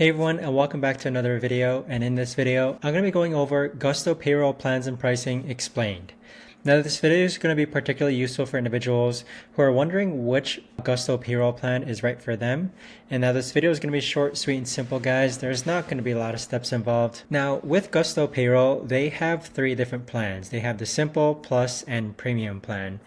Hey everyone, and welcome back to another video. And in this video, I'm going to be going over Gusto payroll plans and pricing explained. Now, this video is going to be particularly useful for individuals who are wondering which Gusto payroll plan is right for them. And now this video is going to be short, sweet, and simple, guys. There's not going to be a lot of steps involved. Now, with Gusto payroll, they have three different plans. They have the Simple, Plus, and Premium plan.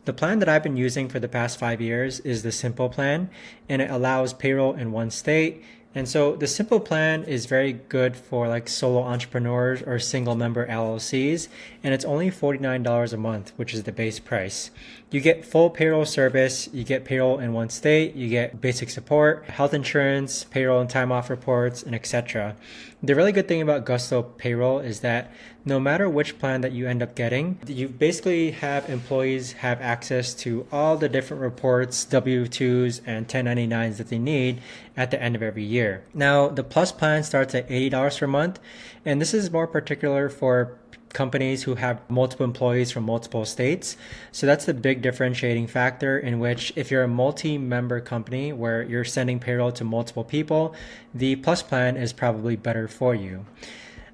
The plan that I've been using for the past 5 years is the Simple plan, and it allows payroll in one state. And so the Simple plan is very good for like solo entrepreneurs or single member LLCs, and it's only $49 a month, which is the base price. You get full payroll service, you get payroll in one state, you get basic support, health insurance, payroll and time off reports, and etc. The really good thing about Gusto payroll is that no matter which plan that you end up getting, you basically have employees have access to all the different reports, W-2s, and 1099s that they need at the end of every year. Now, the Plus plan starts at $80 per month, and this is more particular for companies who have multiple employees from multiple states. So that's the big differentiating factor, in which if you're a multi-member company where you're sending payroll to multiple people, the Plus plan is probably better for you.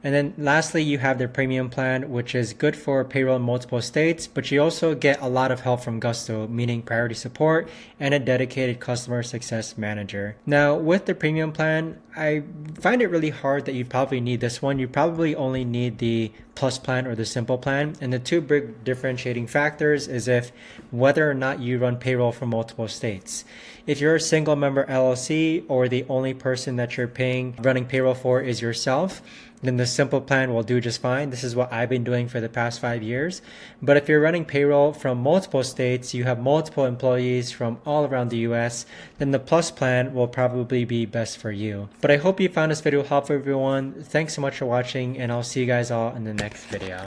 And then lastly, you have the Premium plan, which is good for payroll in multiple states, but you also get a lot of help from Gusto, meaning priority support and a dedicated customer success manager. Now, with the Premium plan, I find it really hard that you probably need this one. You probably only need the Plus plan or the Simple plan. And the two big differentiating factors is whether or not you run payroll from multiple states. If you're a single member LLC or the only person that you're running payroll for is yourself, then the Simple plan will do just fine. This is what I've been doing for the past 5 years. But if you're running payroll from multiple states, you have multiple employees from all around the US, then the Plus plan will probably be best for you. But I hope you found this video helpful, everyone. Thanks so much for watching, and I'll see you guys all in the next video.